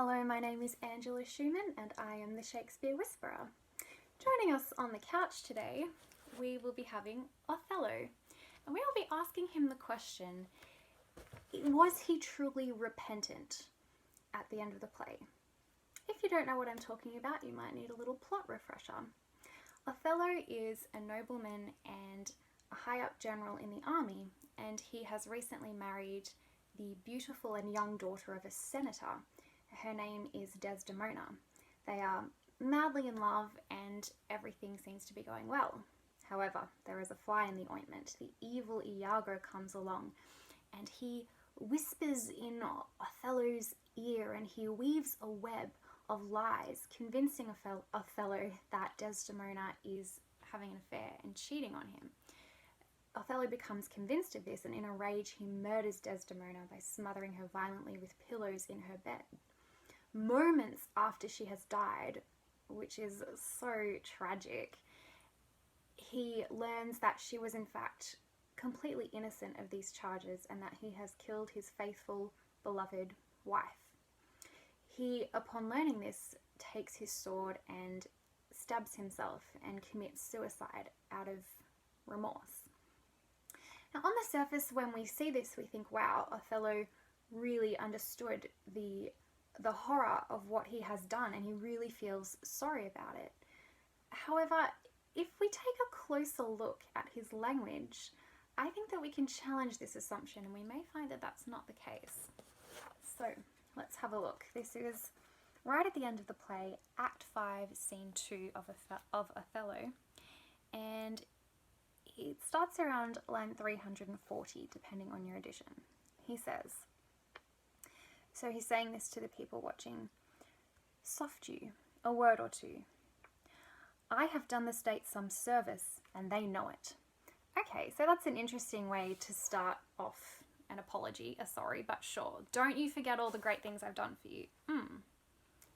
Hello, my name is Angela Schumann and I am the Shakespeare Whisperer. Joining us on the couch today, we will be having Othello, and we will be asking him the question, was he truly repentant at the end of the play? If you don't know what I'm talking about, you might need a little plot refresher. Othello is a nobleman and a high-up general in the army, and he has recently married the beautiful and young daughter of a senator. Her name is Desdemona. They are madly in love and everything seems to be going well. However, there is a fly in the ointment. The evil Iago comes along and he whispers in Othello's ear and he weaves a web of lies, convincing Othello that Desdemona is having an affair and cheating on him. Othello becomes convinced of this and in a rage he murders Desdemona by smothering her violently with pillows in her bed. Moments after she has died, which is so tragic, he learns that she was in fact completely innocent of these charges and that he has killed his faithful, beloved wife. He, upon learning this, takes his sword and stabs himself and commits suicide out of remorse. Now, on the surface, when we see this, we think, wow, Othello really understood the horror of what he has done and he really feels sorry about it. However, if we take a closer look at his language, I think that we can challenge this assumption and we may find that that's not the case. So let's have a look. This is right at the end of the play, Act 5, Scene 2 of Othello, and it starts around line 340, depending on your edition. He says, so he's saying this to the people watching, "Soft you, a word or two. I have done the state some service, and they know it." Okay, so that's an interesting way to start off an apology, a sorry, but sure. Don't you forget all the great things I've done for you.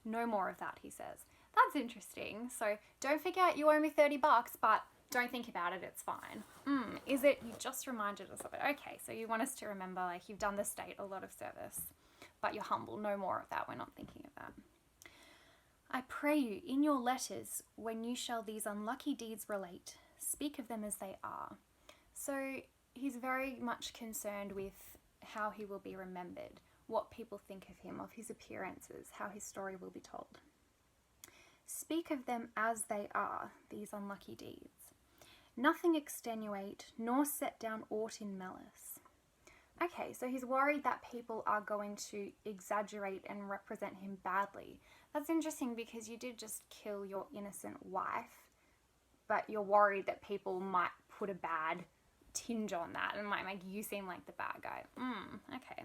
No more of that, he says. That's interesting. So don't forget you owe me $30, but don't think about it, it's fine. Is it, you just reminded us of it. Okay, so you want us to remember, like, you've done the state a lot of service, but you're humble. No more of that. We're not thinking of that. I pray you, in your letters, when you shall these unlucky deeds relate, speak of them as they are. So he's very much concerned with how he will be remembered, what people think of him, of his appearances, how his story will be told. Speak of them as they are, these unlucky deeds. Nothing extenuate, nor set down aught in malice. Okay, so he's worried that people are going to exaggerate and represent him badly. That's interesting because you did just kill your innocent wife, but you're worried that people might put a bad tinge on that and might make you seem like the bad guy. Okay.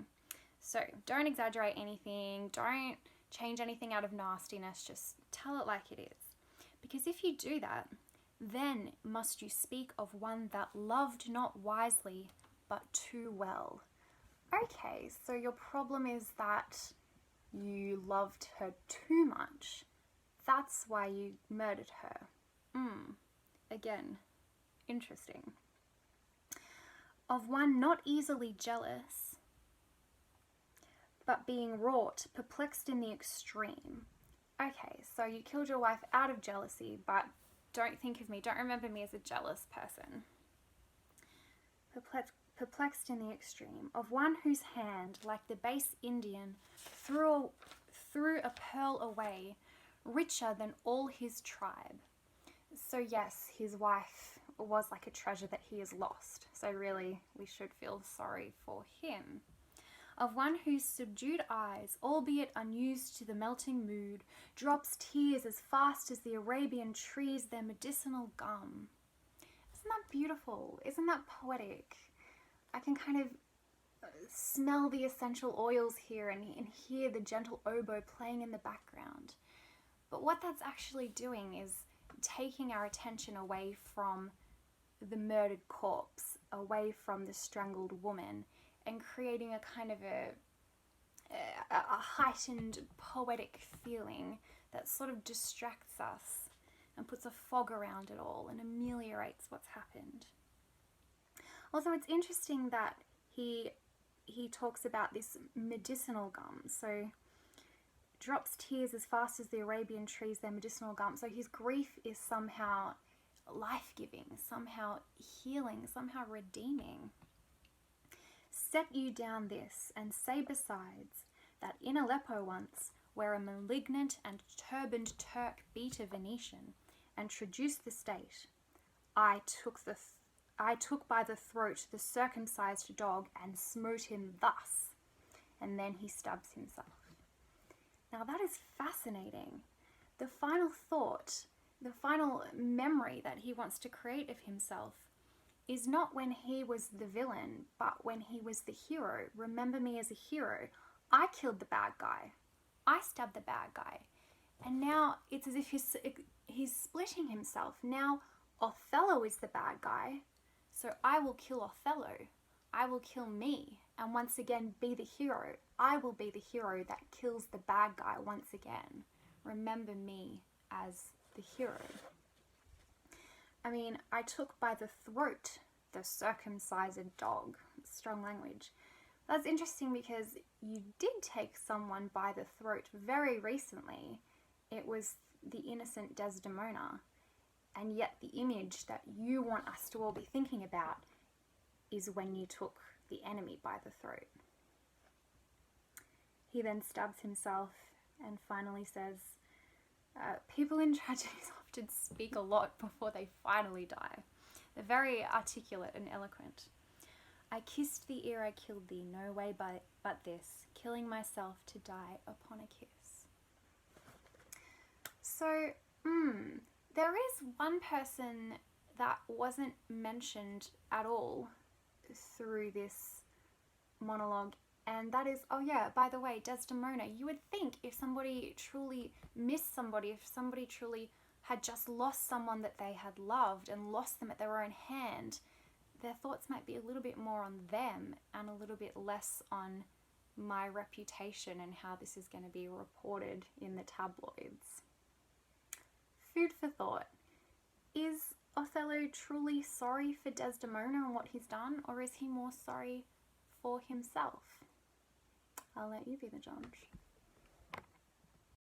So don't exaggerate anything. Don't change anything out of nastiness. Just tell it like it is. Because if you do that, then must you speak of one that loved not wisely, but too well. Okay, so your problem is that you loved her too much. That's why you murdered her. Again, interesting. Of one not easily jealous, but being wrought, perplexed in the extreme. Okay, so you killed your wife out of jealousy, but don't think of me, don't remember me as a jealous person. Perplexed in the extreme, of one whose hand, like the base Indian, threw a pearl away, richer than all his tribe. So yes, his wife was like a treasure that he has lost. So really, we should feel sorry for him. Of one whose subdued eyes, albeit unused to the melting mood, drops tears as fast as the Arabian trees their medicinal gum. Isn't that beautiful? Isn't that poetic? I can kind of smell the essential oils here and hear the gentle oboe playing in the background. But what that's actually doing is taking our attention away from the murdered corpse, away from the strangled woman, and creating a kind of a heightened poetic feeling that sort of distracts us and puts a fog around it all and ameliorates what's happened. Also, it's interesting that he talks about this medicinal gum. So drops tears as fast as the Arabian trees their medicinal gum. So his grief is somehow life-giving, somehow healing, somehow redeeming. Set you down this, and say besides, that in Aleppo once, where a malignant and turbaned Turk beat a Venetian, and traduced the state, I took by the throat the circumcised dog, and smote him thus, and then he stabs himself. Now that is fascinating. The final thought, the final memory that he wants to create of himself is not when he was the villain, but when he was the hero. Remember me as a hero. I killed the bad guy. I stabbed the bad guy. And now it's as if he's splitting himself. Now Othello is the bad guy, so I will kill Othello. I will kill me, and once again be the hero. I will be the hero that kills the bad guy once again. Remember me as the hero. I mean, I took by the throat the circumcised dog. Strong language. That's interesting because you did take someone by the throat very recently. It was the innocent Desdemona. And yet the image that you want us to all be thinking about is when you took the enemy by the throat. He then stabs himself and finally says, people in tragedies often speak a lot before they finally die. They're very articulate and eloquent. I kissed the ear I killed thee, no way but this, killing myself to die upon a kiss. So, there is one person that wasn't mentioned at all through this monologue, and that is, oh yeah, by the way, Desdemona. You would think if somebody truly missed somebody, if somebody truly had just lost someone that they had loved and lost them at their own hand, their thoughts might be a little bit more on them and a little bit less on my reputation and how this is going to be reported in the tabloids. Food for thought. Is Othello truly sorry for Desdemona and what he's done, or is he more sorry for himself? I'll let you be the judge.